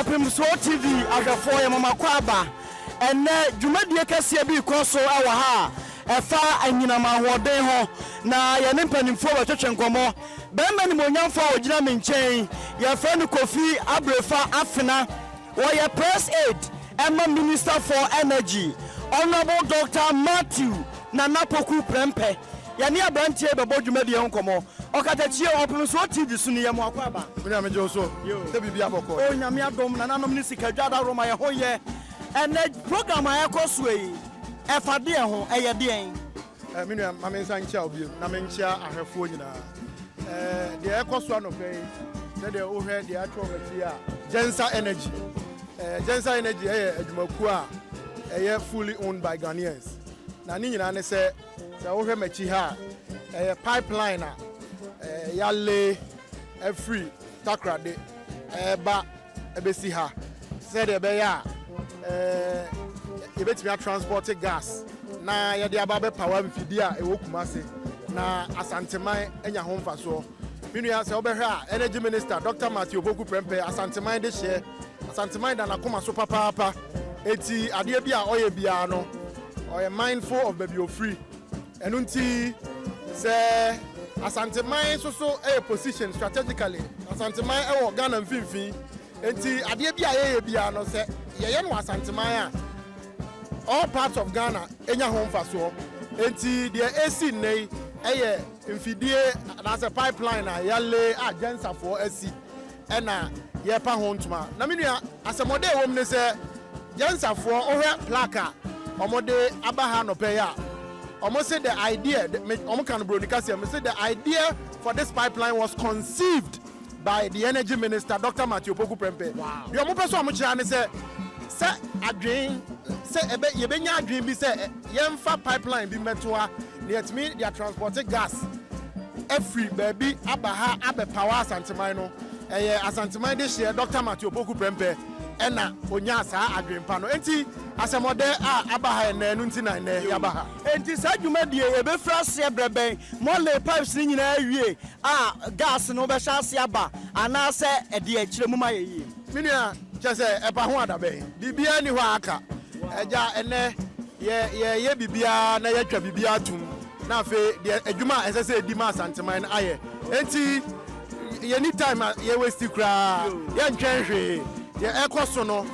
Opemsuo TV ahwefo ye mama kwaba ene dwumadie kase bi koso ewa ha efa anyinama hoden ho na ye ne mpanimfo batwetwe nkomo bemma ni monyamfo a ogina me nchen ye fa ni Kofi Abrefa Afena wo ye press aid Emma Minister for Energy Honorable Dr. Matthew Nanapoku Prempe yani abrantie bebo dwumadie nkomo okatachie Opemsuo TV sunu ye mo akwaba mina me joso te bibia boko o nyame adom na nanom ni sika dwada roma ye hoye ene program a ekoso yi efade e ho eye den mina mama nsanchia obi na menchia ahwefo nyina de ekoso anope de ohwe de atwo wati a Gensa Energy Gensa Energy adwumaku a fully owned by Ghanaians na ni nyina ne se ohwe machi ha pipeline a yale free takrade ba ebesi ha said e be ya ebetimi transport gas na ye de aba be power mfidi a ewo Kumase na Asantehene enya ho mfaso minu ya se obehwe a energy minister Dr. Matthew Prempe Asantehene de share Asantehene da na koma so papa eti ade bia oye bia no oye mindful of baby free enunti se Asantehene so a position strategically Asantehene e wo Ghana mfimfin enti ade bia ye bia no se ye no Asantehene a all parts of Ghana enya ho mfaso enti the AC nei eye mfidie na se pipeline a yale agensa for AC ena ye pa ho ntuma na menua asemode wom ne se gensa for ohwe plaka omode abaha no pe ya almost say the idea say the idea for this pipeline was conceived by the energy minister Dr. Matthew Prempe. Wow. You almost person amuchira say adwen say ebe yebenya adwen bi say yemfa pipeline bi metoa let me their transported gas every baby abaha abe power Asantehene no Asantehene de share Dr. Matthew Prempe ena onya sa adwempa no enti asemode abaha na nu ntina na yabaha enti sa dwumadie ebe frase breben mole pipes ni nyina awie gas no be hase aba ana se ede akire mu mayeyi minia chese eba ho adabe bibia ni ho aka eja ene ye bibia na ye twa bibia tum na afi de adwuma esese edi ma Asantehene aye enti ye ni time ye waste kra ye ntwenhwe ye ekoso no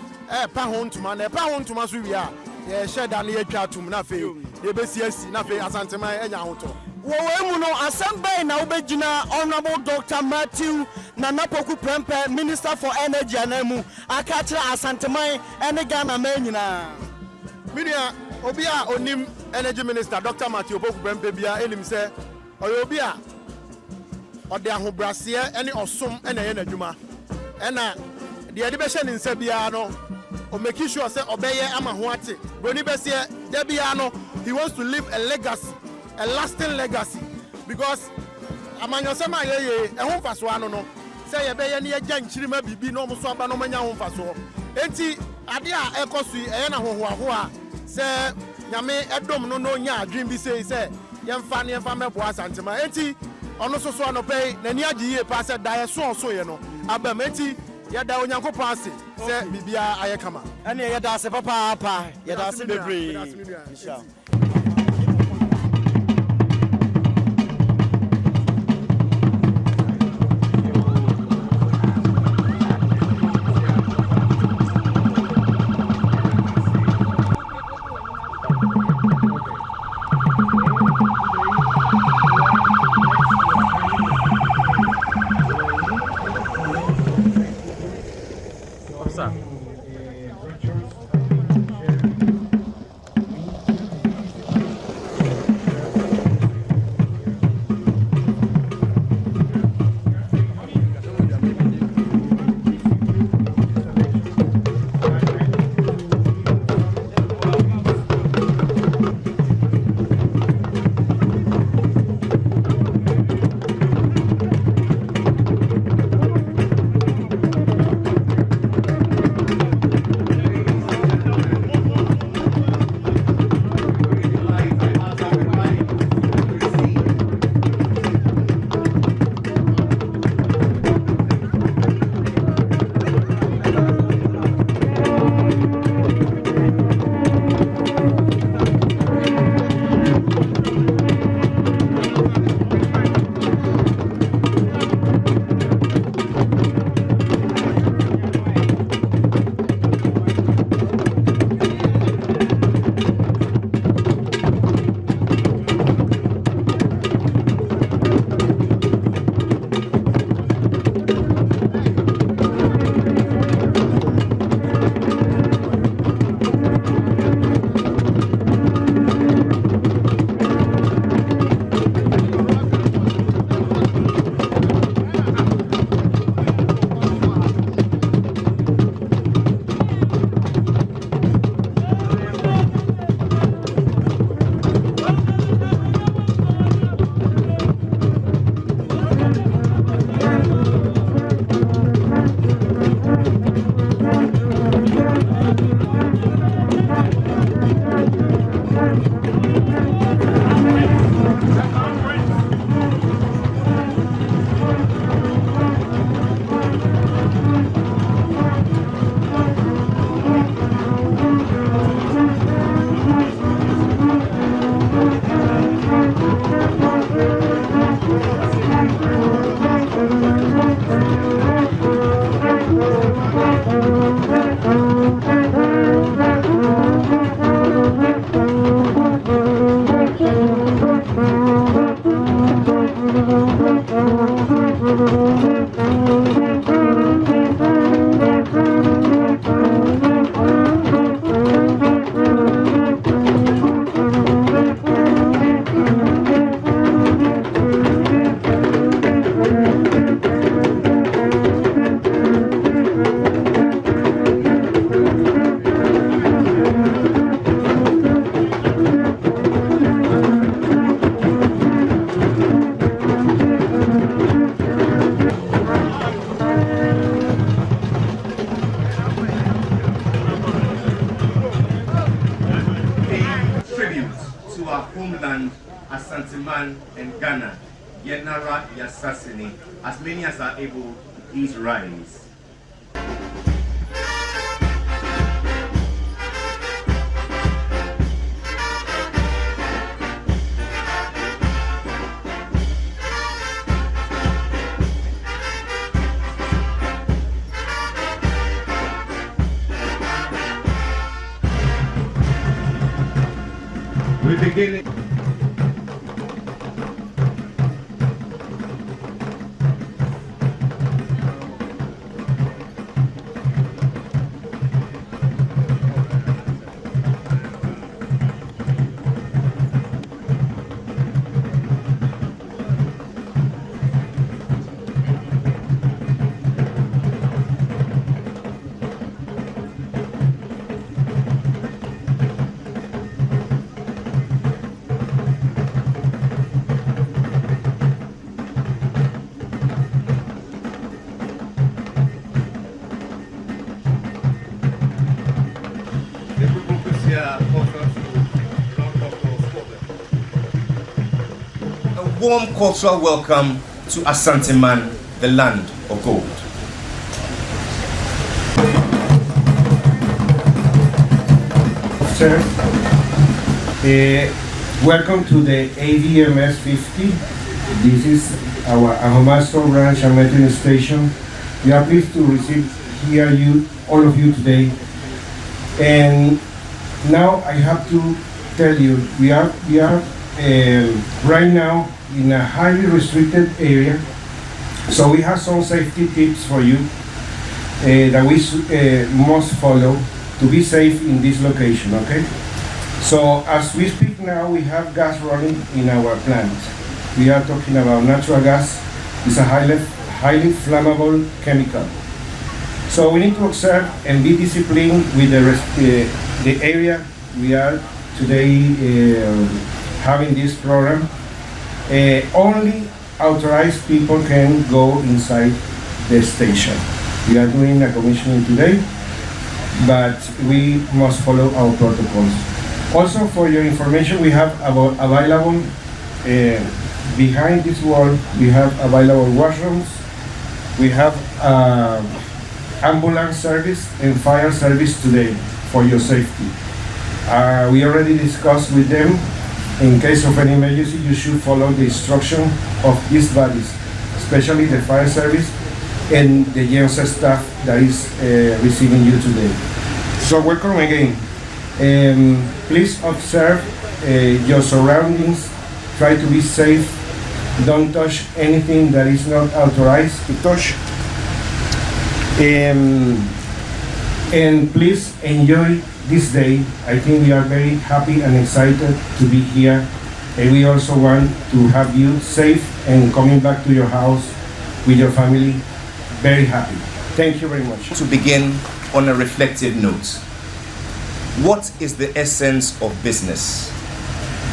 pa ho ntuma na pa ho ntuma so wi a ye sheda na ye twa tum na fe ye besiasi na fe Asantehene enya ho to wo mu no assemble na obegina Honorable Dr. Matthew Nanapoku Prempe Minister for Energy anamu aka kire Asantehene ene Ghana man nyina minia obi a onim energy minister Dr. Matthew Prempe bia enim se oyo obi a ode ahobrase ene osom ene ye nadwuma ena de ade be hye ne nsa bia no o make sure say obeye ama ho ate broni be se de bia no he wants to leave a legacy, a lasting legacy, because amanyosema ye ho faso ano no say ye be ye ne agya nchirima bibi no mo so aba no manya ho faso enti ade a ekoso ye na hoho a say nyame edom no no nya adwen bi say yemfa ne yemfa mebo Asantehene enti ono so no pay na ni agi ye pa say da ye so ye no aba menti ya da onyankopon ase se bibia ayekama ene ye da ase papa ye da ase bebre inshallah Homeland, Asantehene and Ghana, Yenara Yasasini. As many as are able, please rise. We begin. A warm cultural welcome to Asantehene, the land of gold. Sir, welcome to the AVMS 50. This is our Anwomaso branch and metering station. We are pleased to hear all of you today. And now I have to tell you, we are right now in a highly restricted area. So we have some safety tips for you that we must follow to be safe in this location, okay? So as we speak now, we have gas running in our plant. We are talking about natural gas. It's a highly flammable chemical. So we need to observe and be disciplined with the area we are today having this program. Only authorized people can go inside the station. We are doing a commissioning today, but we must follow our protocols. Also, for your information, we have available behind this wall, we have available washrooms, we have ambulance service and fire service today for your safety. We already discussed with them. In case of any emergency, you should follow the instruction of these bodies, especially the fire service and the GENSA staff that is receiving you today. So welcome again. Please observe your surroundings. Try to be safe. Don't touch anything that is not authorized to touch. And please enjoy this day. I think we are very happy and excited to be here, and we also want to have you safe and coming back to your house with your family very happy. Thank you very much. To begin on a reflective note, what is the essence of business?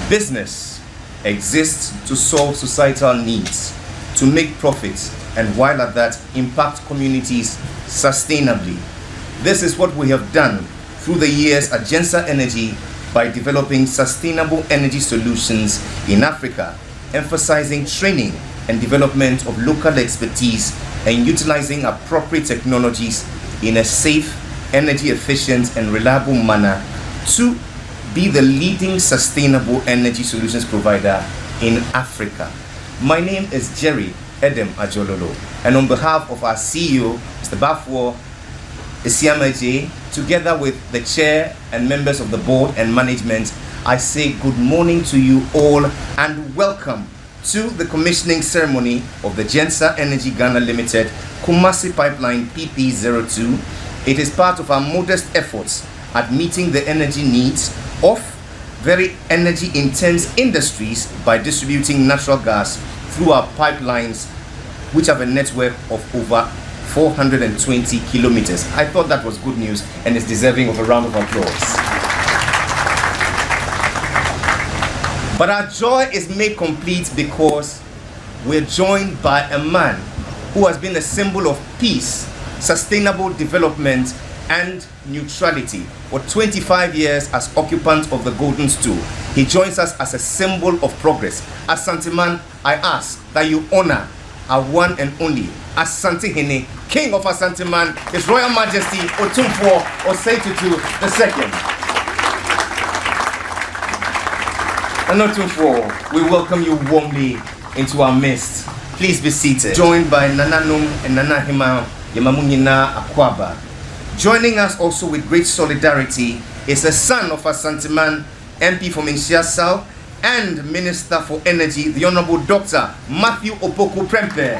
Business exists to solve societal needs, to make profits, and while at that, impact communities sustainably. This is what we have done through the years at GENSA Energy by developing sustainable energy solutions in Africa, emphasizing training and development of local expertise and utilizing appropriate technologies in a safe, energy efficient and reliable manner to be the leading sustainable energy solutions provider in Africa. My name is Jerry Edem Ajololo, and on behalf of our CEO, Mr. Bafwo Isiamaje, together with the chair and members of the board and management, I say good morning to you all and welcome to the commissioning ceremony of the Gensa Energy Ghana Limited Kumasi Pipeline PP02. It is part of our modest efforts at meeting the energy needs of very energy-intense industries by distributing natural gas through our pipelines, which have a network of over 420 kilometers. I thought that was good news and is deserving of a round of applause. But our joy is made complete because we're joined by a man who has been a symbol of peace, sustainable development, and neutrality for 25 years as occupant of the Golden Stool. He joins us as a symbol of progress. Asantehene, I ask that you honor our one and only Asantehene, King of Asantehene, His Royal Majesty Opemsuo Osei-Tutu II. And Opemsuo, we welcome you warmly into our midst. Please be seated. Joined by Nananom and Nana Hima Yamamunyina Akwaba. Joining us also with great solidarity is a son of Asantehene, MP from Nhyia South, and Minister for Energy, the Honorable Dr. Matthew Opoku Prempeh.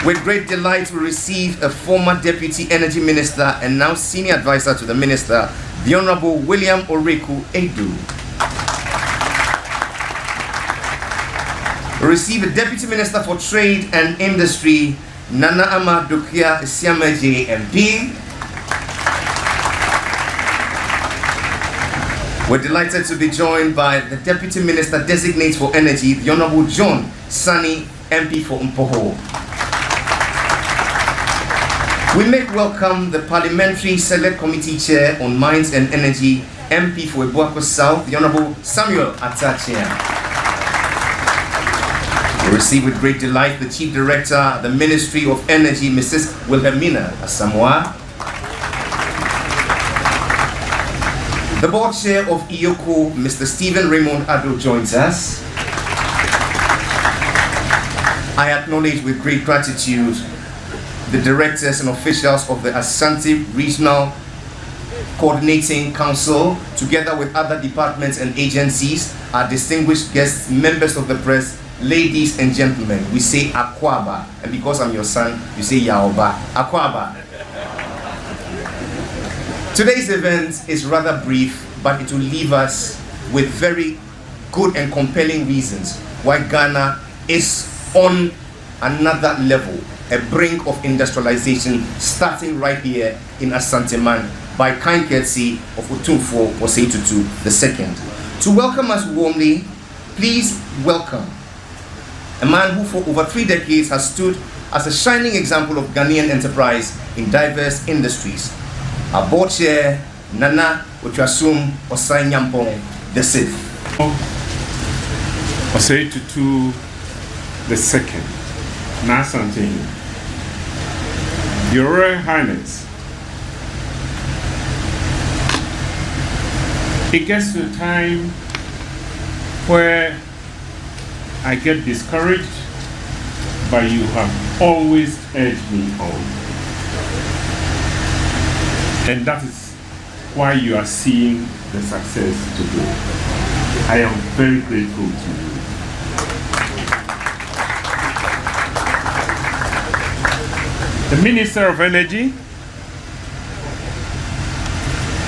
With great delight, we receive a former Deputy Energy Minister and now Senior Advisor to the Minister, the Honorable William Oreku Edu. We receive a Deputy Minister for Trade and Industry, Nana Ama Dokia Siamaje MP. We're delighted to be joined by the Deputy Minister Designate for Energy, the Honorable John Sani, MP for Mpoho. We make welcome the Parliamentary Select Committee Chair on Mines and Energy, MP for Ebuako South, the Honorable Samuel Atachia. We receive with great delight the Chief Director, the Ministry of Energy, Mrs. Wilhelmina Asamoah. The Board Chair of IOCO, Mr. Stephen Raymond Addo, joins us. I acknowledge with great gratitude the directors and officials of the Asante Regional Coordinating Council, together with other departments and agencies, our distinguished guests, members of the press, ladies and gentlemen. We say Akwaba, and because I'm your son, you say Yaoba. Akwaba. Today's event is rather brief, but it will leave us with very good and compelling reasons why Ghana is on another level, a brink of industrialization, starting right here in Asantehene by kind courtesy of Opemsuo Osei-Tutu II. To welcome us warmly, please welcome a man who for over 3 decades has stood as a shining example of Ghanaian enterprise in diverse industries. Our board chair, Nana Otwasum Osai-Nyampong II. Osei-Tutu II, Asantehene. Your Royal Highness, it gets to a time where I get discouraged, but you have always urged me on. And that is why you are seeing the success today. I am very grateful to you. The Minister of Energy,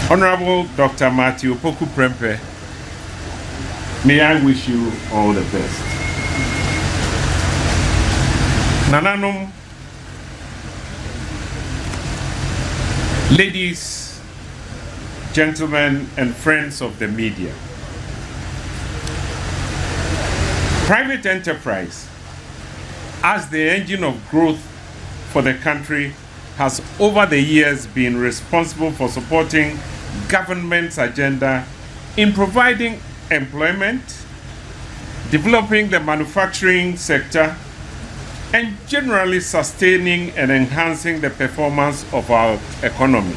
Honorable Dr. Matthew Opoku Prempeh, may I wish you all the best. Nananom, ladies, gentlemen, and friends of the media. Private enterprise, as the engine of growth for the country, has over the years been responsible for supporting government's agenda in providing employment, developing the manufacturing sector, and generally sustaining and enhancing the performance of our economy.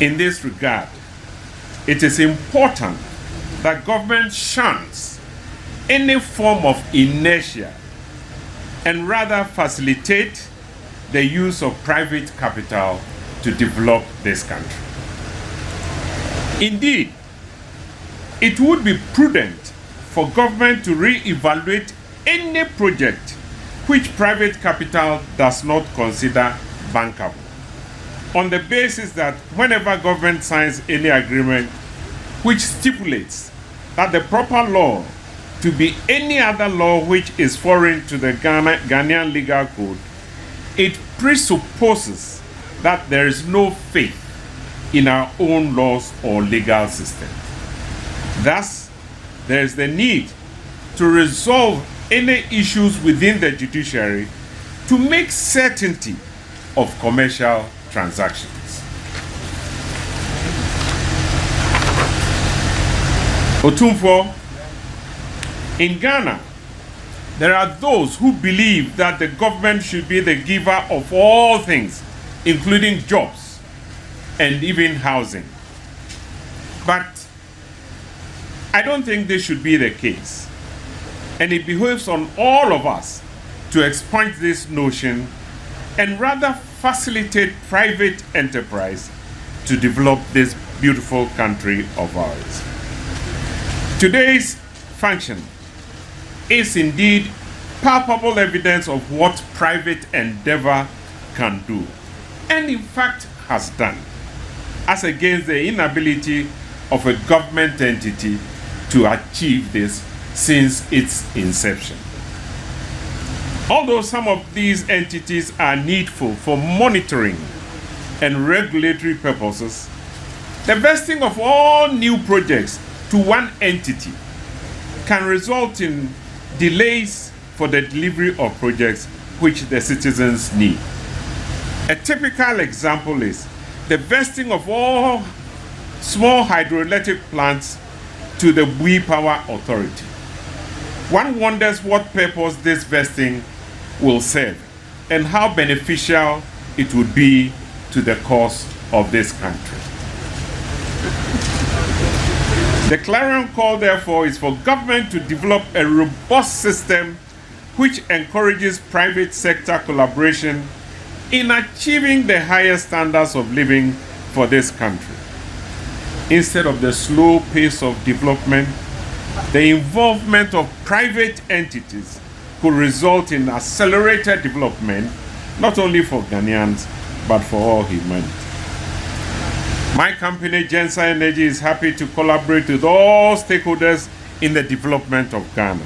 In this regard, it is important that government shuns any form of inertia and rather facilitate the use of private capital to develop this country. Indeed, it would be prudent for government to re-evaluate any project which private capital does not consider bankable, on the basis that whenever government signs any agreement which stipulates that the proper law to be any other law which is foreign to the Ghanaian legal code, it presupposes that there is no faith in our own laws or legal system. Thus, there is the need to resolve any issues within the judiciary to make certainty of commercial transactions. Otumfuo, in Ghana, there are those who believe that the government should be the giver of all things, including jobs and even housing. But I don't think this should be the case. And it behoves on all of us to expunge this notion and rather facilitate private enterprise to develop this beautiful country of ours. Today's function is indeed palpable evidence of what private endeavor can do, and in fact has done, as against the inability of a government entity to achieve this since its inception. Although some of these entities are needful for monitoring and regulatory purposes, the vesting of all new projects to one entity can result in delays for the delivery of projects which the citizens need. A typical example is the vesting of all small hydroelectric plants to the Bui Power Authority. One wonders what purpose this vesting will serve and how beneficial it would be to the cause of this country. The clarion call, therefore, is for government to develop a robust system which encourages private sector collaboration in achieving the highest standards of living for this country. Instead of the slow pace of development, the involvement of private entities could result in accelerated development, not only for Ghanaians, but for all humanity. My company, Gensa Energy, is happy to collaborate with all stakeholders in the development of Ghana.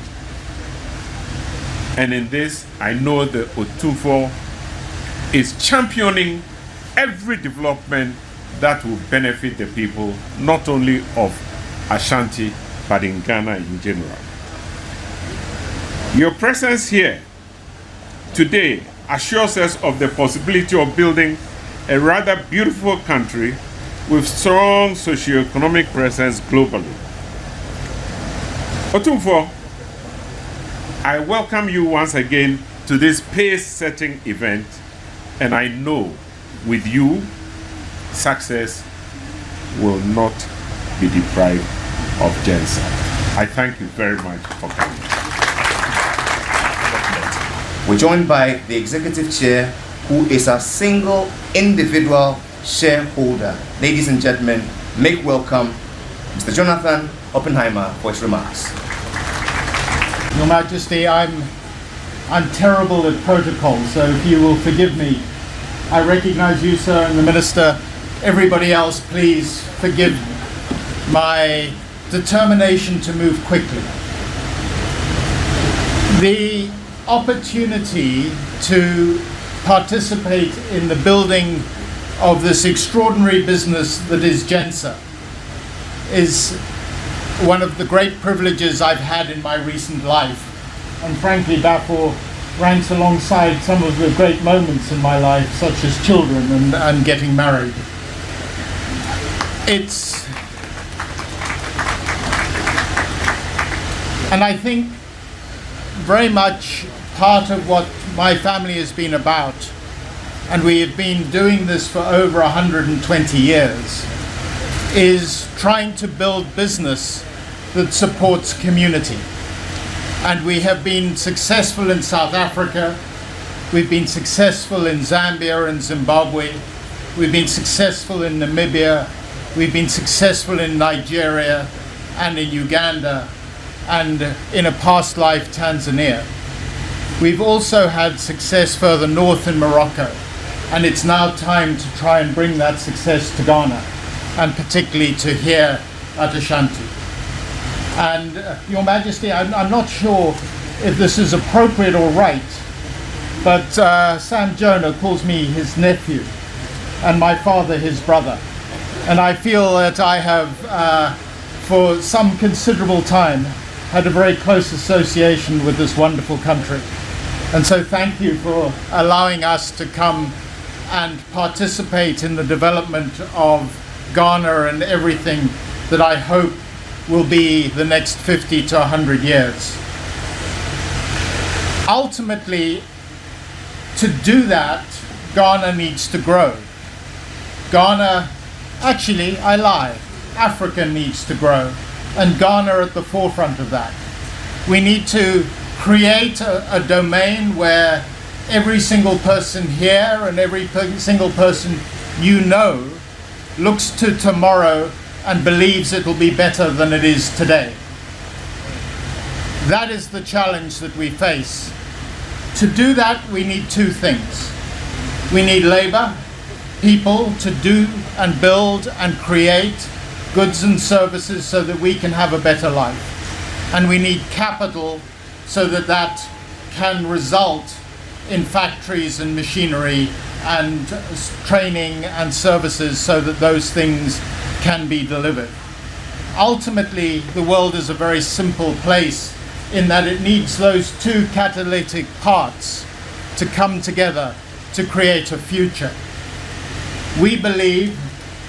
And in this, I know that Otumfuo is championing every development that will benefit the people, not only of Ashanti, but in Ghana in general. Your presence here today assures us of the possibility of building a rather beautiful country with strong socio-economic presence globally. Otumfuo, I welcome you once again to this pace-setting event, and I know with you, success will not be deprived of Gensa. I thank you very much for coming. We're joined by the executive chair, who is a single individual shareholder. Ladies and gentlemen, make welcome Mr. Jonathan Oppenheimer for his remarks. Your Majesty, I'm terrible at protocol, so if you will forgive me. I recognize you, sir, and the Minister. Everybody else, please forgive my determination to move quickly. The opportunity to participate in the building of this extraordinary business that is Gensa is one of the great privileges I've had in my recent life, and frankly therefore ranks alongside some of the great moments in my life, such as children and getting married. And I think very much part of what my family has been about, and we have been doing this for over 120 years, is trying to build business that supports community. And we have been successful in South Africa, we've been successful in Zambia and Zimbabwe, we've been successful in Namibia, We've been successful in Nigeria and in Uganda and in a past life Tanzania. We've also had success further north in Morocco, and it's now time to try and bring that success to Ghana, and particularly to here at Ashanti. And Your Majesty, I'm not sure if this is appropriate or right, but Sam Jonah calls me his nephew and my father his brother. And I feel that I have, for some considerable time, had a very close association with this wonderful country. And so thank you for allowing us to come and participate in the development of Ghana and everything that I hope will be the next 50 to 100 years. Ultimately, to do that, Ghana needs to grow. Actually, I lie. Africa needs to grow, and Ghana at the forefront of that. We need to create a domain where every single person here and every single person you know looks to tomorrow and believes it will be better than it is today. That is the challenge that we face. To do that, we need two things. We need labor, people to do and build and create goods and services so that we can have a better life. And we need capital so that that can result in factories and machinery and training and services so that those things can be delivered. Ultimately, the world is a very simple place in that it needs those two catalytic parts to come together to create a future. We believe,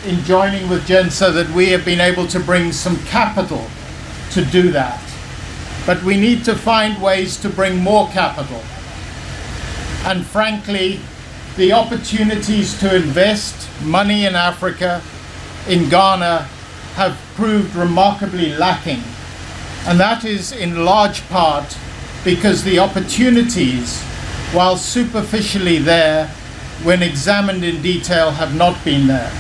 in joining with GENSA, that we have been able to bring some capital to do that. But we need to find ways to bring more capital. And frankly, the opportunities to invest money in Africa, in Ghana, have proved remarkably lacking. And that is in large part because the opportunities, while superficially there, when examined in detail, have not been there.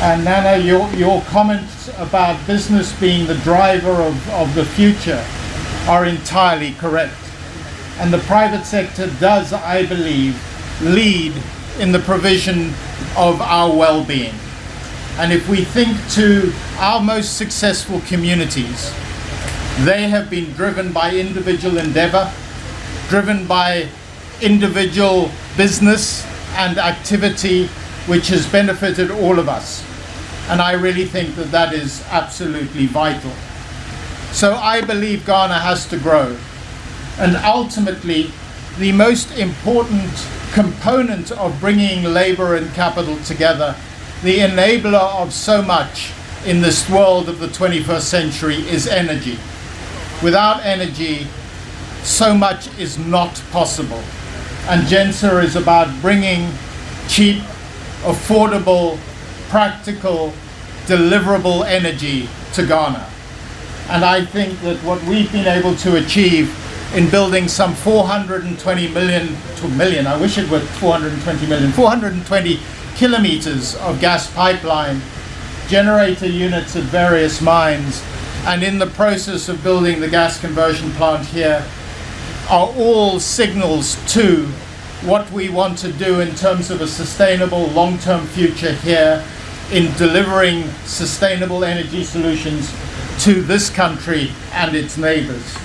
And Nana, your comments about business being the driver of the future are entirely correct. And the private sector does, I believe, lead in the provision of our well-being. And if we think to our most successful communities, they have been driven by individual endeavor, driven by individual business and activity, which has benefited all of us. And I really think that that is absolutely vital. So I believe Ghana has to grow. And ultimately, the most important component of bringing labor and capital together, the enabler of so much in this world of the 21st century, is energy. Without energy, so much is not possible. And GENSA is about bringing cheap, affordable, practical, deliverable energy to Ghana. And I think that what we've been able to achieve in building some 420 kilometers of gas pipeline, generator units at various mines, and in the process of building the gas conversion plant here, are all signals to what we want to do in terms of a sustainable long-term future here in delivering sustainable energy solutions to this country and its neighbors.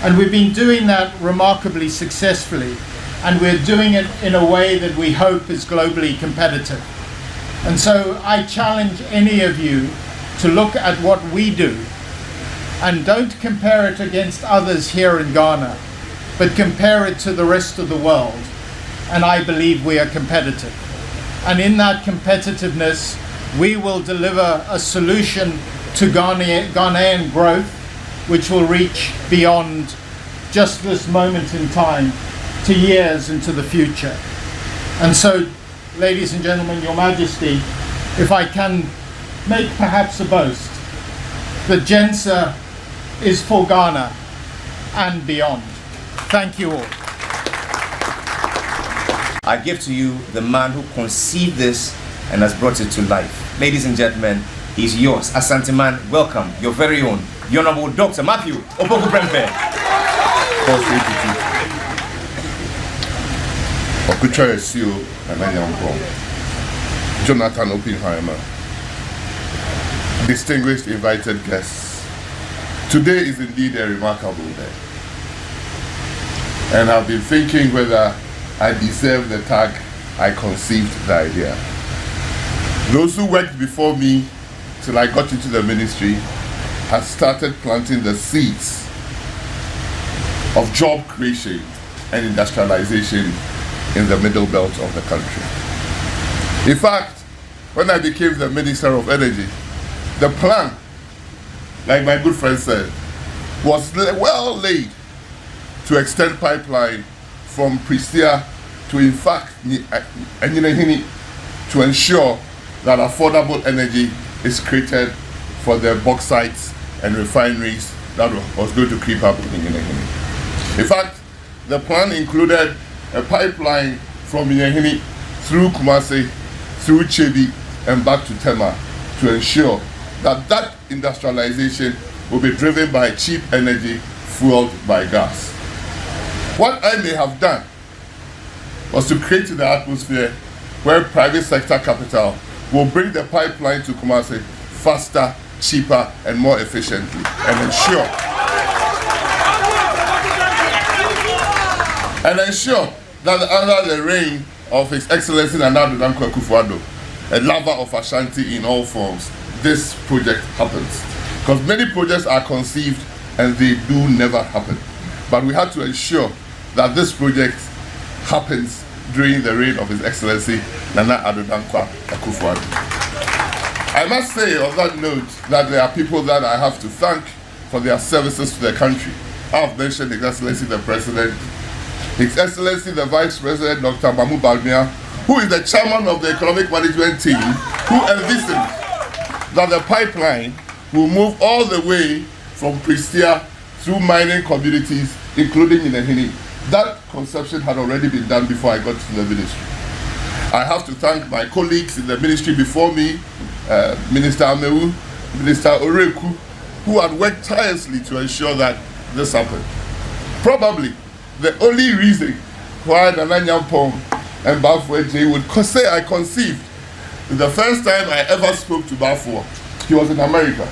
And we've been doing that remarkably successfully, and we're doing it in a way that we hope is globally competitive. And so I challenge any of you to look at what we do, and don't compare it against others here in Ghana, but compare it to the rest of the world. And I believe we are competitive. And in that competitiveness, we will deliver a solution to Ghanaian growth, which will reach beyond just this moment in time to years into the future. And so, ladies and gentlemen, Your Majesty, if I can make perhaps a boast, that GENSA is for Ghana and beyond. Thank you all. I give to you the man who conceived this and has brought it to life. Ladies and gentlemen, is yours. Asantehene, welcome, your very own, the Honorable Dr. Matthew Opoku Prempeh. Okucha Esio and Anwomaso, Jonathan Oppenheimer, distinguished invited guests. Today is indeed a remarkable day. And I've been thinking whether I deserve the tag I conceived the idea. Those who worked before me till I got into the ministry have started planting the seeds of job creation and industrialization in the middle belt of the country. In fact, when I became the Minister of Energy, the plan, like my good friend said, was well laid to extend pipeline from Prestia to, in fact, Anwomaso, to ensure that affordable energy is created for the bauxites and refineries that was going to creep up in Anwomaso. In fact, the plan included a pipeline from Anwomaso through Kumasi, through Chebi, and back to Tema to ensure that that industrialization will be driven by cheap energy fueled by gas. What I may have done was to create the atmosphere where private sector capital will bring the pipeline to Kumasi faster, cheaper, and more efficiently, and ensure that under the reign of His Excellency Nana Addo Dankwa Akufo-Addo, a lover of Ashanti in all forms, this project happens. Because many projects are conceived and they do never happen. But we had to ensure that this project happens during the reign of His Excellency Nana Addo Dankwa Akufo-Addo. I must say on that note that there are people that I have to thank for their services to the country. I have mentioned His Excellency the President, His Excellency the Vice President Dr. Mamu Balmia, who is the chairman of the economic management team, who envisioned that the pipeline will move all the way from Prestia through mining communities, including Anwomaso. That conception had already been done before I got to the ministry. I have to thank my colleagues in the ministry before me, Minister Amewu, Minister Oreku, who had worked tirelessly to ensure that this happened. Probably the only reason why Nana Nyampong and Bafo J would say I conceived, the first time I ever spoke to Bafo, he was in America.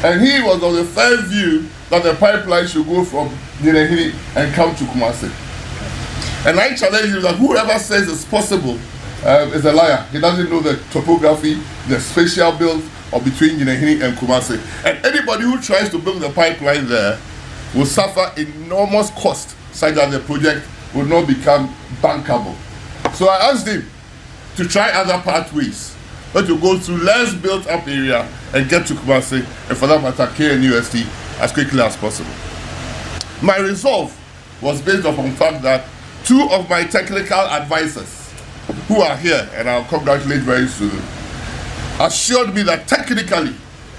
And he was of the firm view that the pipeline should go from Anwomaso and come to Kumasi. And I challenge him that whoever says it's possible is a liar. He doesn't know the topography, the spatial build of between Anwomaso and Kumasi. And anybody who tries to build the pipeline there will suffer enormous cost such that the project will not become bankable. So I asked him to try other pathways, but to go through less built up area and get to Kumasi, and for that matter KNUST, as quickly as possible. My resolve was based upon the fact that two of my technical advisors, who are here and I'll congratulate very soon, assured me that technically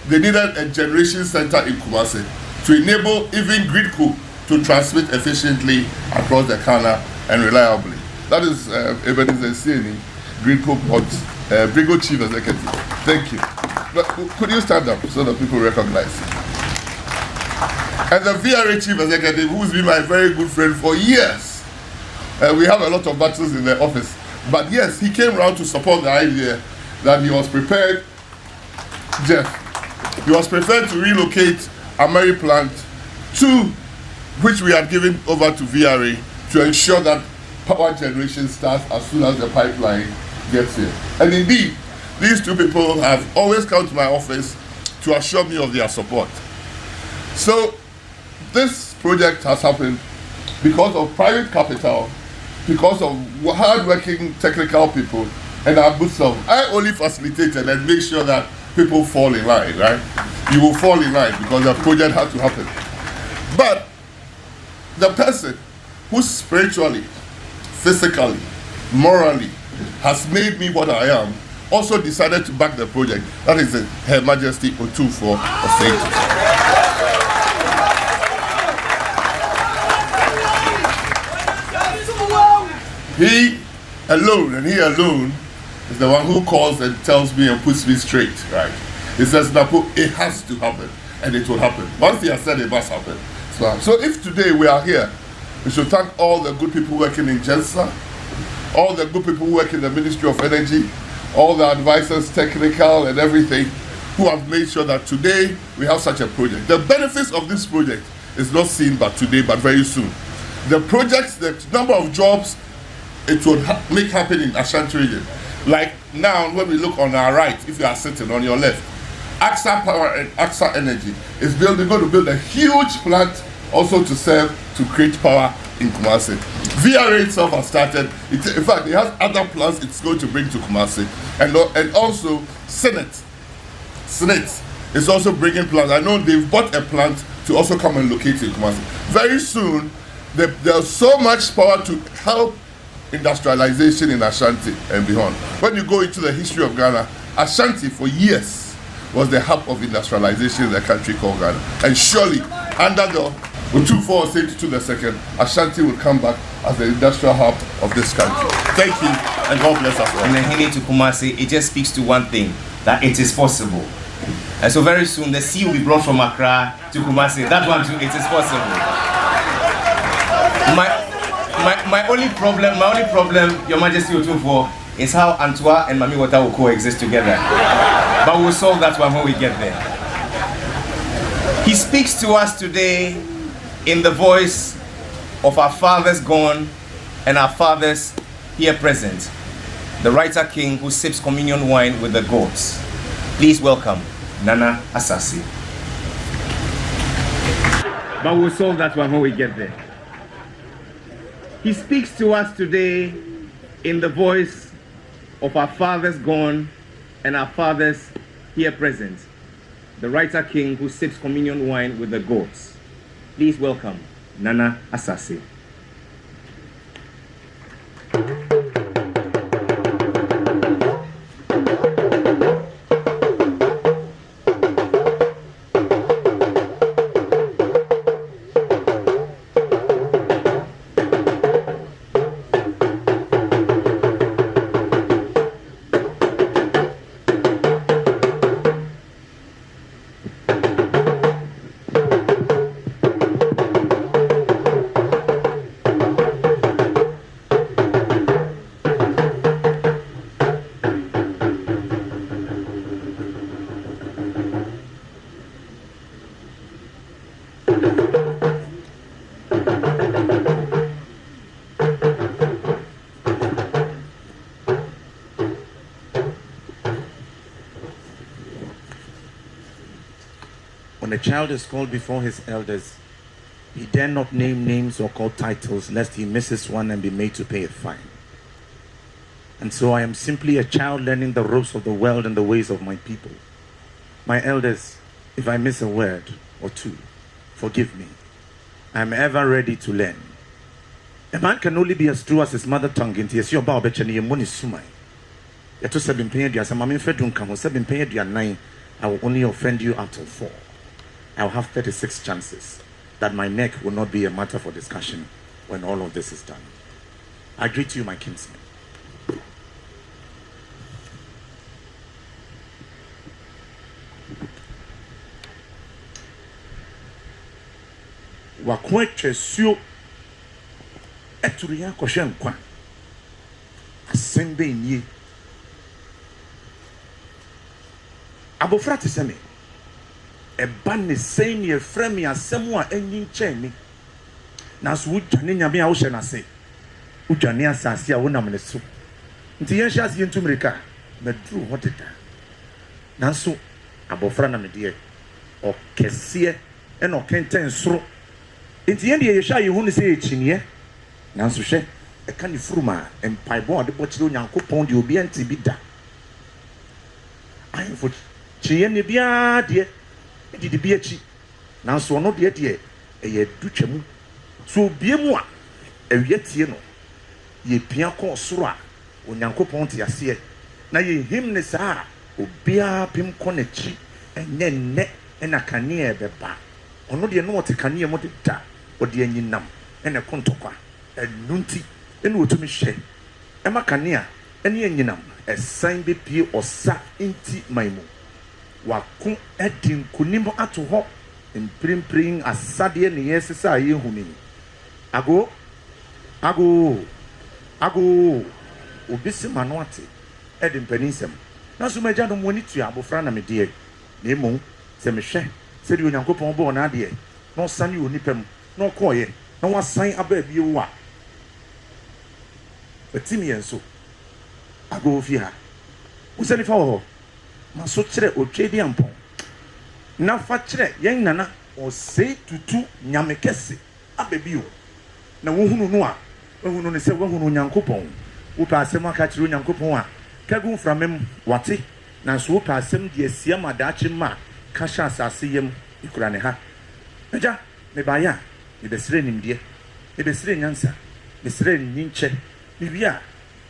they needed a generation center in Kumasi to enable even Gridco to transmit efficiently across the canal and reliably. That is Ebenezer Sieni, Gridco Brigo Chief Executive. Thank you. But could you stand up so that people recognize you? And the VRA Chief Executive, who's been my very good friend for years. We have a lot of battles in the office. But yes, he came around to support the idea that he was prepared, Jeff, he was prepared to relocate Ameri plant to which we had given over to VRA to ensure that power generation starts as soon as the pipeline gets here. And indeed, these two people have always come to my office to assure me of their support. So this project has happened because of private capital, because of hard-working technical people, and our good self. I only facilitated and make sure that people fall in line, right? You will fall in line because the project had to happen. But the person who spiritually, physically, morally has made me what I am also decided to back the project. That is Her Majesty Opemsuo of State. He alone, and he alone, is the one who calls and tells me and puts me straight, right? He says, Napo, it has to happen, and it will happen. Once he has said it must happen. So if today we are here, we should thank all the good people working in GENSA, all the good people who work in the Ministry of Energy, all the advisors, technical and everything, who have made sure that today we have such a project. The benefits of this project is not seen but today, but very soon. The projects, the number of jobs it would make happen in Ashanti region. Like now, when we look on our right, if you are sitting on your left, AXA Power and AXA Energy is going to build a huge plant also to serve to create power in Kumasi. VRA itself has started. In fact, it has other plants it's going to bring to Kumasi. And also Senate is also bringing plants. I know they've bought a plant to also come and locate in Kumasi. Very soon, there's so much power to help industrialization in Ashanti and beyond. When you go into the history of Ghana, Ashanti for years was the hub of industrialization in the country called Ghana. And surely, under the Opemsuo said to the second, Ashanti will come back as the industrial hub of this country. Thank you, and God bless us all. Asantehene to Kumasi, it just speaks to one thing, that it is possible. And so very soon, the sea will be brought from Accra to Kumasi. That one too, it is possible. My only problem, Your Majesty Opemsuo, is how Antwa and Mami Water will coexist together. But we'll solve that one when we get there. He speaks to us today in the voice of our fathers gone and our fathers here present, the writer king who sips communion wine with the gods. Please welcome Nana Asase. But we'll solve that one when we get there. He speaks to us today in the voice of our fathers gone and our fathers here present, the writer king who sips communion wine with the gods. Please welcome Nana Asase. When a child is called before his elders, he dare not name names or call titles, lest he misses one and be made to pay a fine. And so I am simply a child learning the ropes of the world and the ways of my people. My elders, if I miss a word or two, forgive me. I am ever ready to learn. A man can only be as true as his mother tongue. Into yes, your bow betcha your money sumai. Yet to 7 penny, as a mammy fedun come 7 penny, 9. I will only offend you out of 4. I will have 36 chances that my neck will not be a matter for discussion when all of this is done. I greet you, my kinsmen. Wakweche sio eturiya koshe nkwa asembe nye abofra te seme eba ne sen ye frame asemu a enyi nkyeni na so wudwane nyame a wo hye na se wudwane asase a wonam ne so nti yen hye ase ntumrika medru hodeda nanso abofra na mede o kese e no kenten soro nti yen de ye hye ayehu ne se ekyiniye nanso hye e ka ne furuma empaibo ade bochire onyankopon de obi anti bi da ayefo chiye ne bia de didi bi achi nanso ono de ye dutwamu so biemu a awie tie no ye pia ko soro a onyankopon te ase na ye him ne saa obia pim ko na chi enye na kane beba ono de no wote kane mo de da ode anyinam ene kontokwa enunti ene otumi hye ema kane a ene anyinam esan be pie osa inti maimu wako edi nkunim ato hɔ mprimprin asade ne yɛsesa a yɛhuni ago obi si ma no ate edi mpaninsɛm na so magya no mo ni tua abofra na medeɛ na emu sɛ mehwɛ sɛ de onyankopɔn bɔ na adeɛ na ɔsane onipa mu na ɔkɔɔyɛ na wasan aba bi wo a batimi yɛn so ago fi ha usani fa wɔ hɔ ma so kyerɛ otwe di ampɔn na fa kyerɛ yɛn nana ɔsɛe tutu nyame kɛse aba bi o na wohunu no a wohunu ne sɛ wohunu onyankopɔn wopɛ asɛm aka kyerɛ onyankopɔn a kagu mframem wate na so wopɛ asɛm de asia ma daakye ma ka hyɛ asase yam ikura ne ha agya mebaeɛ a mebɛsrɛ nimdeɛ mebɛsrɛ nyansa mesrɛ nyinkyɛ mewie a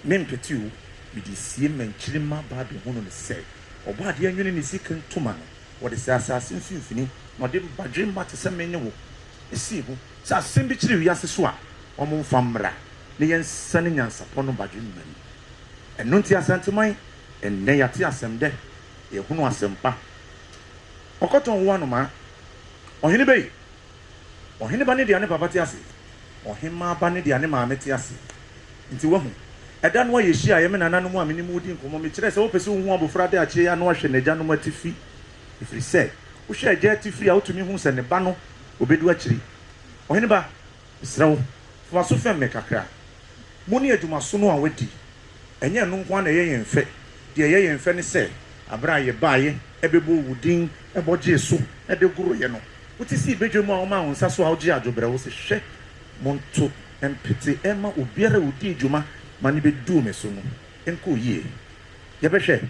mempete wo mede sie mankyiri ma baa bɛhunu ne sɛ ɔbɔ adeɛ nwene ne sika ntoma no wɔde sɛ asase mfimfini na ɔde badwe mma te sɛ menye wo ɛsii ho sɛ asɛm bi kyerɛ wiase so a ɔmo mfa mmra na yɛnsa ne nyansapɔ no badwe mma ni ɛno nti asanteman ɛnnɛ yɛate asɛm dɛ yɛhunu asɛm pa ɔkɔtɔn wo anomaa ɔhene bɛyi ɔhene ba ne deɛ ne papa te ase ɔhema ba ne deɛ ne maame te ase nti wahu ɛda no ayɛ hyia yɛme nananom a menim wodi nkɔmmɔ mekyerɛ sɛ wopɛ sɛ wohu abofra de akyerɛ ya no wahwɛ n'agyanom atifi ɛfiri sɛ wohwɛ agya atifiri a wotumi hu sɛ ne ba no obɛdu akyiri ɔhene ba mesrɛ wo fa so fɛm me kakra mo ne adwumaso no a wadi ɛnyɛ no nko a na ɛyɛ yɛn fɛ deɛ ɛyɛ yɛn fɛ ne sɛ aberɛ a yɛbaeɛ ɛbɛbɔ wo din ɛbɔgyee so ɛde goroyɛ no wote sɛ ibɛdwa mu a woma wo nsa so a wogye adwobrɛ wo sɛ hwɛ monto mpete ɛma obiara wodi dwuma ma ne bɛduu me so no ɛnkɔ yie yɛbɛhwɛ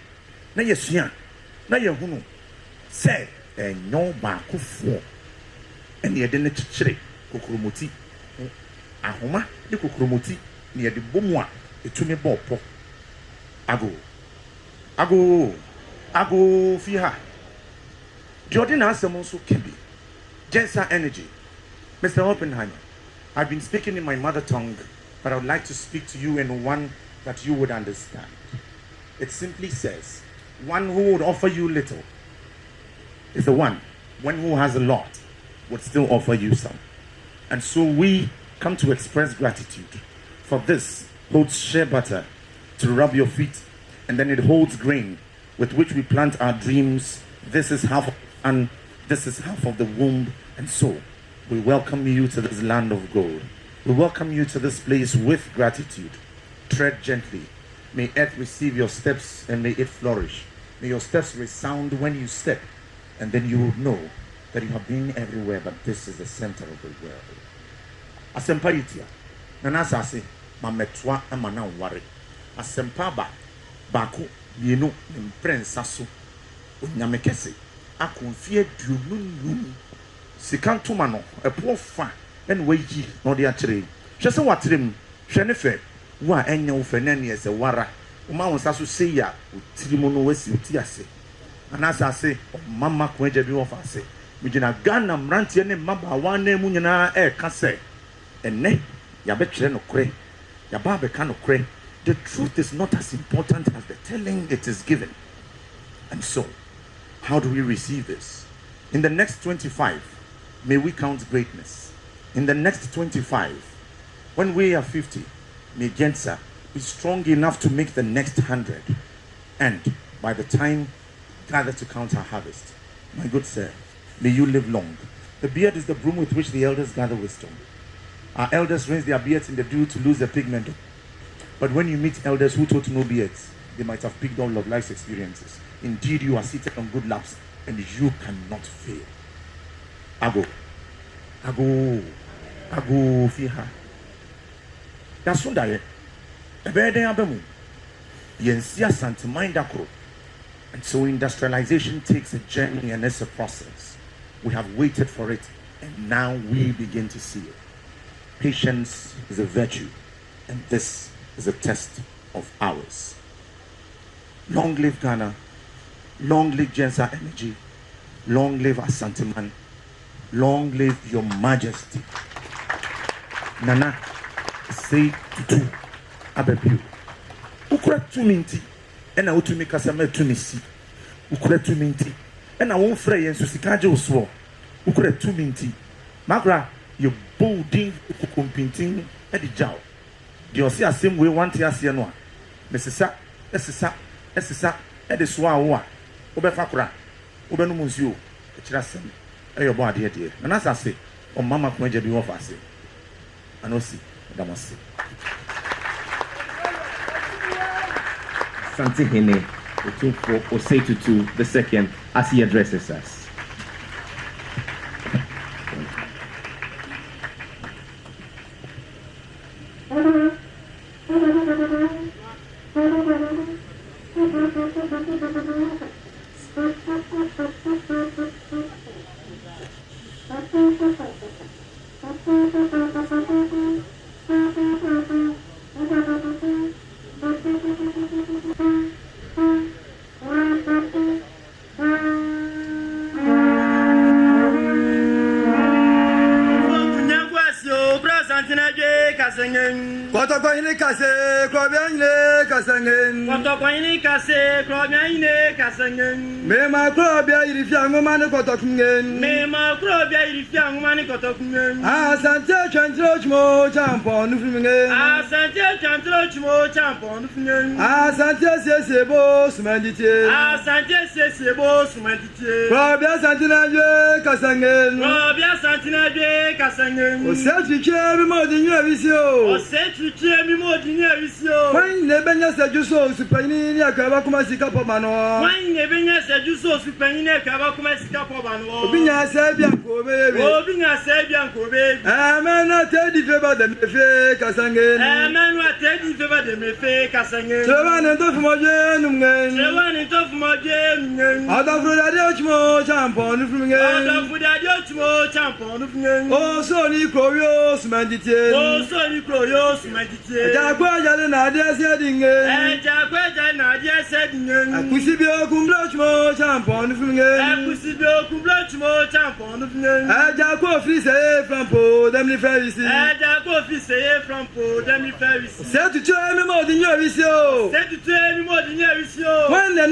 na yɛsua na yɛhunu sɛ ɛnyɛ baakofoɔ ɛne yɛde ne kyekyere kokromoti ahoma ne kokromoti ne yɛde bɔ mu a ɛtumi bɔ pɔ ago fi ha deɛ ɔde n'asɛm nso ka bi Gensa Energy. Mr. Oppenheimer, I've been speaking in my mother tongue, but I would like to speak to you in one that you would understand. It simply says, one who would offer you little is the one who has a lot would still offer you some. And so we come to express gratitude. For this holds shea butter to rub your feet, and then it holds grain with which we plant our dreams. This is half, and this is half of the womb. And so we welcome you to this land of gold. We welcome you to this place with gratitude. Tread gently. May earth receive your steps and may it flourish. May your steps resound when you step, and then you will know that you have been everywhere, but this is the center of the world. Asempa yitia. Nana sase mametwa amana ware. Asempa bako mienu mprensa so. Onyame kese akonfie duonum sikantuma no epo fa en wayi no de akyere hwɛ sɛ watrem hwɛ ne fɛ wo a enya wo fɛ na ne ɛsɛ wara wo ma wo nsa so sei a otirimu no wasi oti ase anasa ase mama ko agya bi wo fa ase megyina Ghana mrantie ne mmabaawa na mu nyinaa ɛka sɛ ɛnɛ yabɛkyerɛ no korɛ yaba bɛka no korɛ. The truth is not as important as the telling it is given. And so how do we receive this? In the next 25, may we count greatness. In the next 25, when we are 50, may Gensa be strong enough to make the next 100. And by the time gather to count our harvest, my good sir, may you live long. The beard is the broom with which the elders gather wisdom. Our elders rinse their beards in the dew to lose the pigment. But when you meet elders who taught no beards, they might have picked all of life's experiences. Indeed, you are seated on good laps, and you cannot fail. Ago, fiha. That's what I am. A bear day abamu. Yensia Asantehene dakro. And so industrialization takes a journey and it's a process. We have waited for it, and now we begin to see it. Patience is a virtue, and this is a test of ours. Long live Ghana, long live Gensa Energy, long live Asantehene, long live your majesty. Nana, say tutu, abebiu. Ukura tuminti, ena utumi kasame tunisi. Ukura tuminti, and I won't fray and Susikajo swore. Who could have 2 minutes? Magra, you bolding competing at the jow. You see a same way 1 year, Sianoa. Mrs. Essa, at the Swa, Obefakra, Obenumusio, Chirasen, your body, dear. And as I say, or Mamma Quenja be off, I say. I know see, Damasi. Asantehene Otumfuo Osei the second as he addresses us. Mema krobia irifiangu mani kotokungen. Mema krobia irifiangu mani kotokungen. Asante chantrochmo champo nufungen. Asante chantrochmo champo nufungen. Asante sesebo sumandite. Asante sesebo sumandite. Krobia santina je kasangen. Krobia santina je kasangen. Osechiche mi modinyo avisio. Osechiche mi modinyo avisio. Wan nebenya sejuso supani ni akaba kuma sika pomano. Wan nebenya sejuso supani ni akaba kuma sika pomano. Obinya sebianko baby. Obinya sebianko baby. Amen atedi feba de mefe kasangen. Amen atedi feba de mefe kasangen. Sewan ento fumoje nungen. Sewan ento fumoje nungen. Adafroda diochmo champo nufungen. Adafroda diochmo champo nufungen. O so ni kroyo sumandite. O so ni kroyo sumandite. Jakwa jale na dia sedingen. Jakwa jale na dia sedingen. Akusibio kumblochmo champo nufungen. Akusibio kumblochmo champo nufungen. Jakwa frise flampo demni ferisi. Jakwa frise flampo demni ferisi. C'est tu mi modinyo visio. C'est tu mi modinyo visio. When the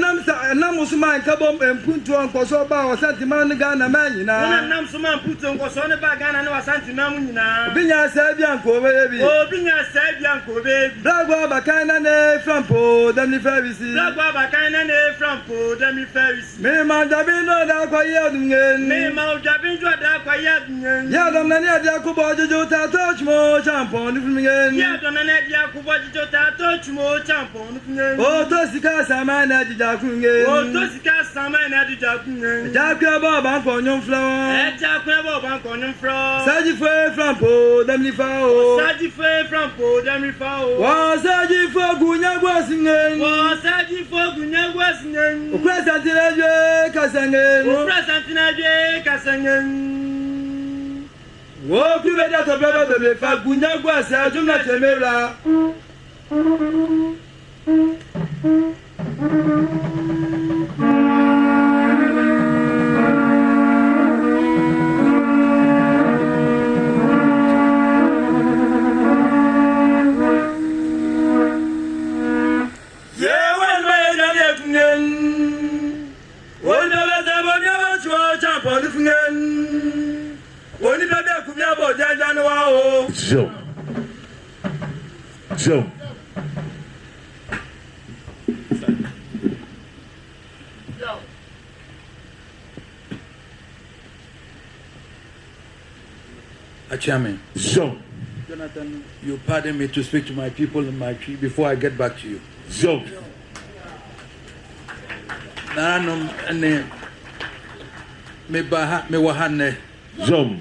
namusuma kabom empuntu onkoso ba o santiman Ghana manyina. When namusuma empuntu onkoso ne ba Ghana ne wa santiman nyina. Obinya sebianko baby. Obinya sebianko baby. Bragwa bakana ne flampo demni ferisi. Bragwa bakana ne flampo demni ferisi. Me ma dabino da kwa yadungen. Me ma dabino da kwa yadungen. Ya dom na ne dia ko bojo ta touchmo champo nufungen. Ya dom na ne dia ko bojo ta touchmo champo nufungen. O to sika sama na dija kungen. O to sika sama na dija kungen. Jakwa ba ban ko nyum flo. Jakwa ba ban ko nyum flo. Saji fe flampo demni fao. Saji fe flampo demni fao. Wa saji fo gunya gwasingen. Wa saji fo gunya gwasingen. O presentina je kasangen. O presentina je kasangen. Wo kubeda to beba de fa gunya gwasa jumna temela. Joe. Chairman. Joe. Jonathan, you pardon me to speak to my people in my tree before I get back to you. Joe. Nanum ane me wahane. Joe.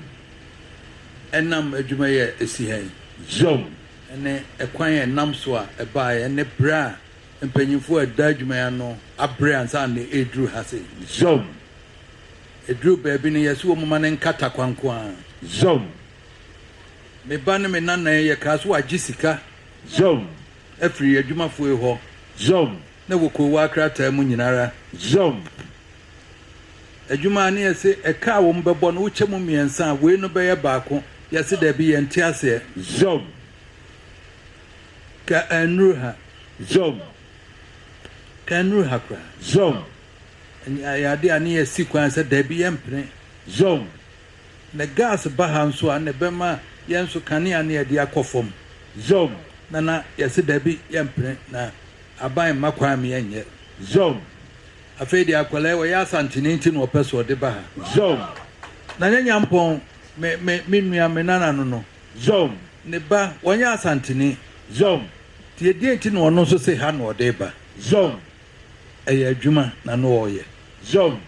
Enam adwumaye esihen. Joe. Ene ekwan enam so a eba ene bra mpanyimfo adadwumaya no abre ansa na edru hase. Joe. Edru baby ne yeso mo mane nkata kwanko a. Joe. Me ba ne me nana ye kaso agisika. Joe. Afri adwumafo e ho. Joe. Na wokowa krata mu nyinara. Joe. Adwuma ne yese eka wo mbebo no wuche mu miensa we no be ye baako yese da bi ye nte ase. Joe. Ka anruha. Joe. Ka anruha kra. Joe. yade ani esi kwan se da bi yempene Zoom. na gas ba ha nso a na bema yenso kane ane yade akofom Zoom. na yesi da bi yempene na aban makwan me yenye Zoom. afedi akwala wo ya Asantehene nti no opeso de ba ha Zoom. na nyampon me nua me nana no Zoom. ne ba wonya Asantehene Zoom. tie die nti no ono so se ha no de ba Zoom. eye adwuma na no oye Zoom.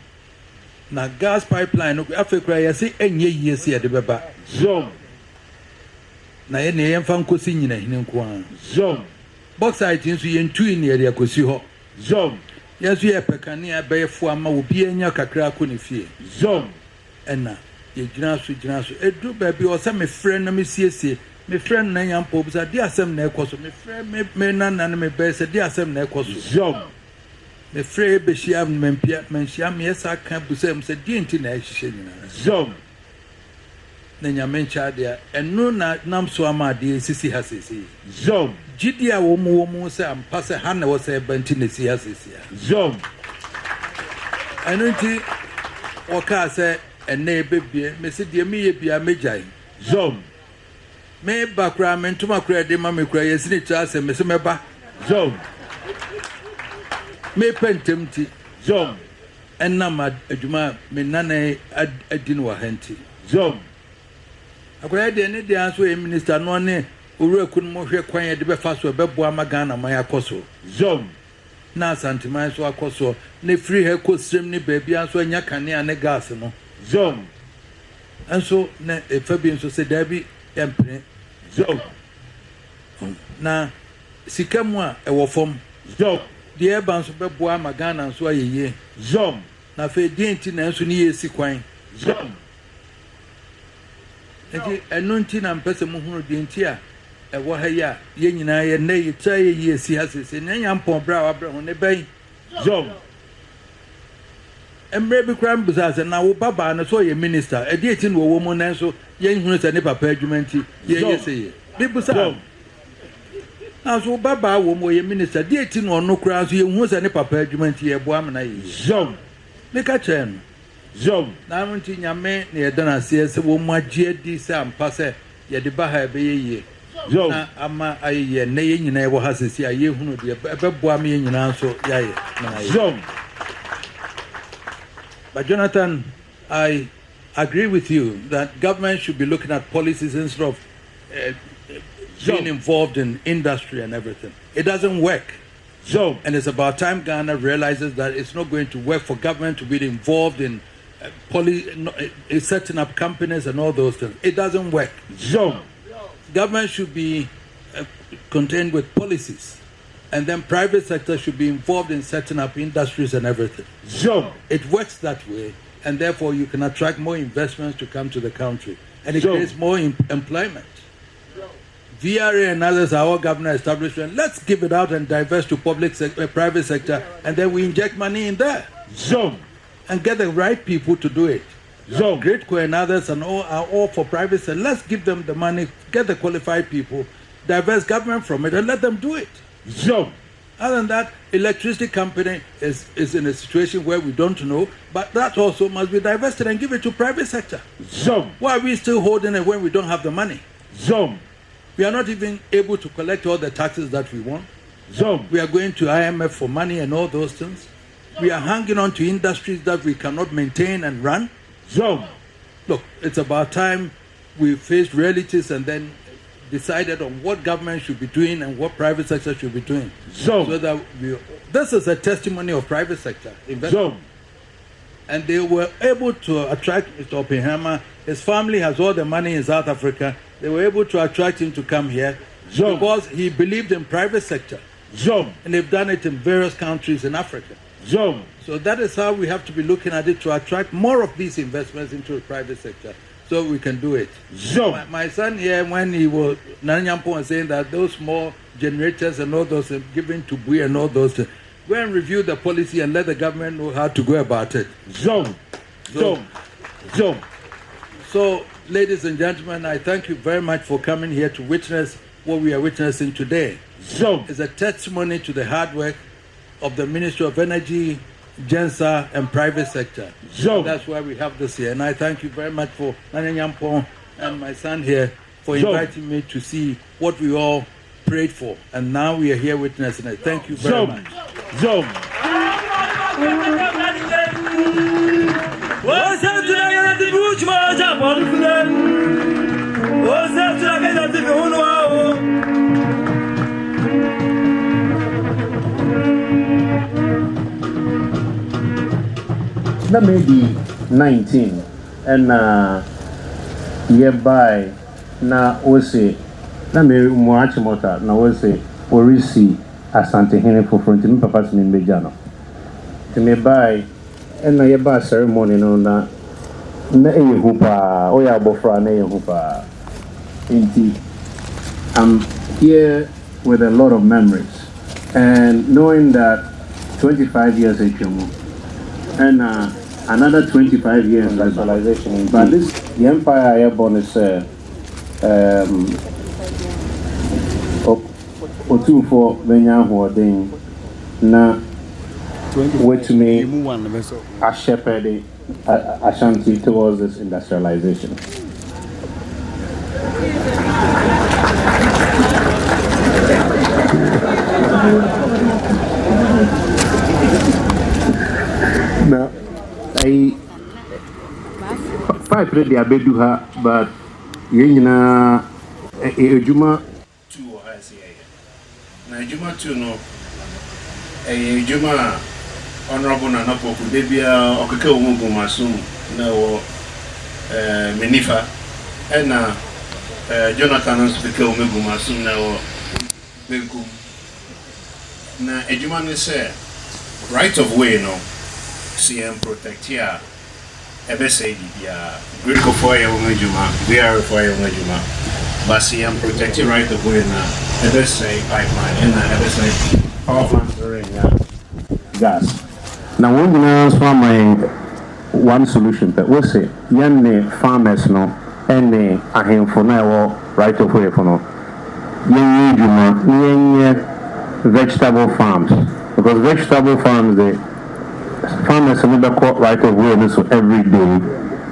na gas pipeline no afekura yesi enye yie se de beba Zoom. na ye ne yemfa nkosi nyina hine nko a Zoom. bauxite nso yentu ni ye akosi ho Zoom. yesu ye pekane abeyefo ama obi anya kakra ko ne fie Zoom. ena ye gyina so edu ba bi o se me frɛ na me siesie me frɛ na nyampo bisa di asɛm na ekoso me frɛ me nana na me be se di asɛm na ekoso Zoom. me frɛ be hia me mpia me hia me yesa ka busam se di nti na ehihye nyina Zoom. na nyame ncha de enu na nam so ama de sisi ha sisi Zoom. gidi a wo mu se ampa se ha na wo se banti na si ha sisi Zoom. enu nti o ka se ene bebie me se de me ye bia mejai Zoom. me bakra me ntuma kra de ma me kra ye sini cha se me se me ba Zoom. me pentem ti Zoom. enna ma adwuma me nana adin wa hanti Zoom. akra de ne de anso e minister no ne owura kun mo hwe kwan ye de be fa so be boa magana man yakoso Zoom. na Asantehene so akoso ne free he ko strem ne baby anso anya kane ne gas no Zoom. anso ne efa bi nso se da bi empre Zoom. na sikamu a ewo fom Zoom. de e ban so be boa magana nso ayeye Zoom. na fe dinti na nso ne yesi kwan Zoom. nti enu nti na mpese mu hunu dinti a ewo ha ya ye nyina ye na ye tra ye yesi ha sese ne nyampon bra wa bra ho ne ban Zoom. emre bi kram busa na wo baba na so ye minister e die ti no wo mu na so ye hunu se ne papa adwuma nti ye yesi ye bi busa na so baba wo mu ye minister die ti no no kra so ye hunu se ne papa adwuma nti ye bo am na ye Zoom. me ka chen Zoom. na nti nyame na ye dana se se wo mu agye di se ampa se ye de ba ha be ye Zoom. na ama aye na ye nyina ye wo ha sesi a ye hunu de be bo am ye nyina so ya ye na ye Zoom. But Jonathan, I agree with you that government should be looking at policies instead of being involved in industry and everything. It doesn't work. Zoom. And it's about time Ghana realizes that it's not going to work for government to be involved in setting up companies and all those things. It doesn't work. Zoom. Government should be contained with policies. And then private sector should be involved in setting up industries and everything. Zoom. It works that way, and therefore you can attract more investments to come to the country, and it creates more employment. VRA and others are all government establishment. Let's give it out and divest to private sector, and then we inject money in there. Zoom. And get the right people to do it. Zoom. Great Co and others are all for private sector. Let's give them the money, get the qualified people, divest government from it, and let them do it. Zoom. Other than that, electricity company is in a situation where we don't know, but that also must be divested and give it to private sector. Zoom. Why are we still holding it when we don't have the money? Zoom. We are not even able to collect all the taxes that we want. Zoom. We are going to IMF for money and all those things. We are hanging on to industries that we cannot maintain and run. Zoom. Look, it's about time we faced realities and then decided on what government should be doing and what private sector should be doing. Zoom. So that this is a testimony of private sector investment. Zoom. And they were able to attract Mr. Oppenheimer. His family has all the money in South Africa. They were able to attract him to come here Zoom. because he believed in private sector. Zoom. And they've done it in various countries in Africa. Zoom. So that is how we have to be looking at it to attract more of these investments into the private sector. So we can do it. Zoom. My son here, when he was, Nanyampo was saying that those small generators and all those given to Bui and all those things, go and review the policy and let the government know how to go about it. Zoom. Zoom. Zoom. So, ladies and gentlemen, I thank you very much for coming here to witness what we are witnessing today. Zoom. It's a testimony to the hard work of the Ministry of Energy, Gensa and private sector. Joe. That's why we have this here. And I thank you very much for Nanyampo and my son here for Joe. inviting me to see what we all prayed for. And now we are here witnessing it. Thank you very much. Joe. That may be 19 and nearby na ose na me muachi mota na ose orisi Asantehene for front me papa me mbejano to me by and na yeba ceremony no na eyehupa oya bofra na eyehupa inti I'm here with a lot of memories and knowing that 25 years ago and another 25 years industrialization. But this, the empire airborne is Otu for Benyahuading na wait to me a shepherd Ashanti towards this industrialization. Now, I five ready abedu ha, but yena ejuma two has here. Na ejuma two no. Ejuma honorable na napo kudebia okeke Anwomaso na wo menifa na Jonathan speaker Anwomaso na wo benkum. Na ejuma ne say right of way no. CM protect here. Ebe say the grid for your juma, we are for your juma. But CM protect right of way now. Ebe say pipeline and ebe say power plant gas. Now when you answer my one solution, but we say yenne farmers no and a handful now right of way for no. Yenye vegetable farms because vegetable farms they farmers never caught right of way so every day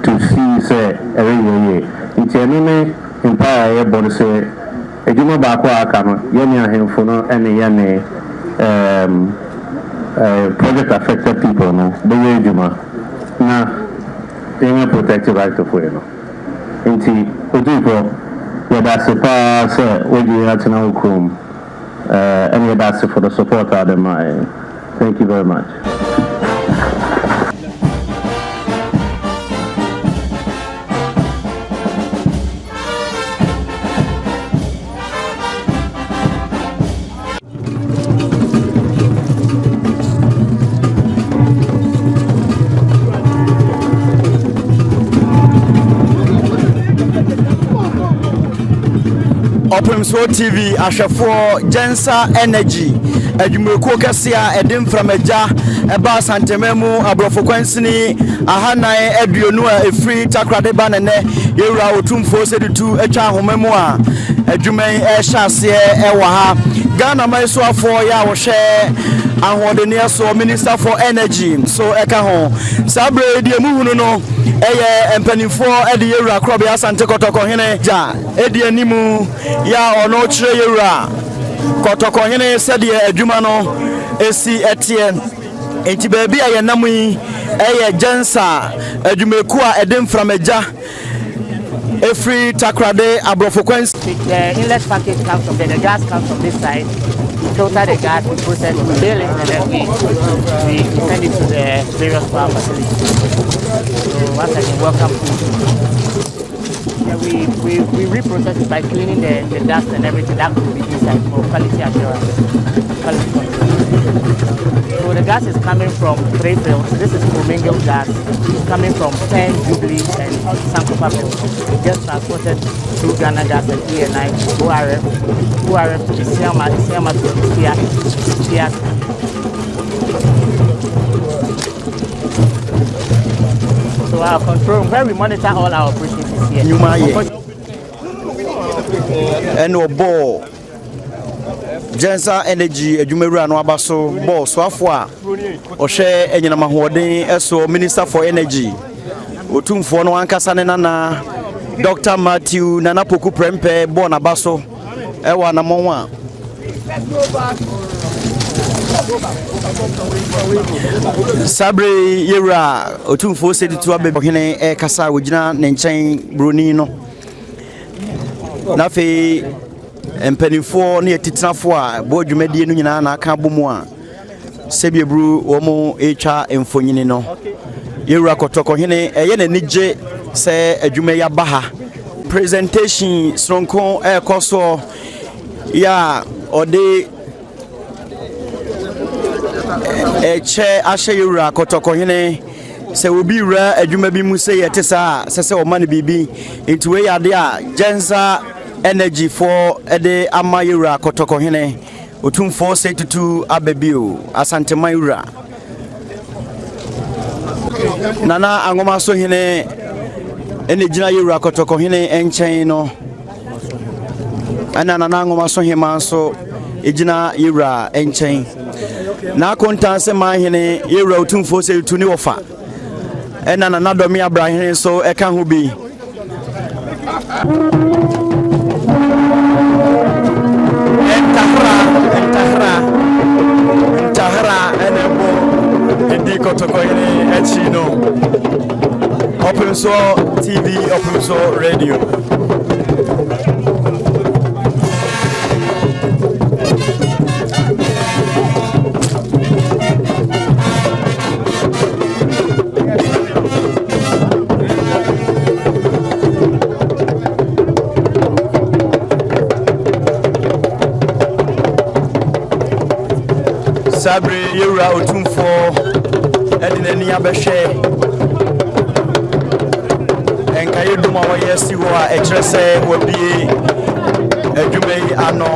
to see say every year. It's any empire airborne say a juma back yenya handful no and yene project affected people no the way juma na they protected right of way no. Inti Odupo that's a pass what you have to know come and that's for the support out of my thank you very much. Opemsuo TV ahwefo Gensa Energy adwumekuo kese a edim from eja eba Asantehene mu abrofo kwansini ahanan aduonu a efri takrade ba nene yewura otumfo sedutu atwa ahomemu a adwuman ehhyase ewa ha Ghana maiso afo ya wo hwe ahodene so Minister for Energy so eka ho sabre die muhunu no eye empanifo ede yewura krobe Asante Kotokohene ja ede animu ya ono chire yewura Kotokohene sede adwuma no esi etie enti baabi aye namu yi eye Gensa adwumeku a edem from eja every takrade abrofo kwens. The inlet package comes from there, the gas comes from this side. We filter the gas, we process, we bail it, and then we send it to the various power facilities. So once again, welcome. Yeah, we reprocess it by cleaning the dust and everything that could be inside for quality assurance, quality control. So the gas is coming from 3 fields. This is commingled gas. It's coming from 10 Jubilee and Sankofa fields. It just transported through Ghana Gas and ENI, ORF to the Siama to the Stias. So our control, where we monitor all our operations is here. And no ball. Jensa Energy adwumawura no abaso boss afo a ohwe enyinama hoɔden eso Minister for Energy otumfo no ankasa ne nana Dr. Matthew Nana Poku Prempeh bon abaso ewa na monwa Sabre yewura otumfo seditu abehene kasa wogina ne nkyɛn broni no na fe empanifo ne etitinafo a bo dwumadie no nyina na aka bomu a sebiebru wo mo etwa emfonyini no yewura kotoko hene eye na nigye se adwuma ya baha presentation stronko koso ya ode eche ashe yewura kotoko hene se obi wura adwuma bi mu se yete sa se o man bibi ntiwe ya de a Jensa Energy for ede ama yewura kotoko hene otumfo se tutu abebio Asantehene yewura Nana Anwomaso hene ene gina yewura kotoko hene enchen no ana Nana Anwomaso hema so ejina yewura enchen na kontanse ma hene yewura otumfo se tutu ni wofa ena Nana domi abrahene so eka ho bi Entahra enebo edi kotoko hene echi no Opemsuo TV, Opemsuo Radio. Sabre yewura otumfo edinani abehwe enka yeduma wo yesi ho a ekyerese wobie adwuma yi ano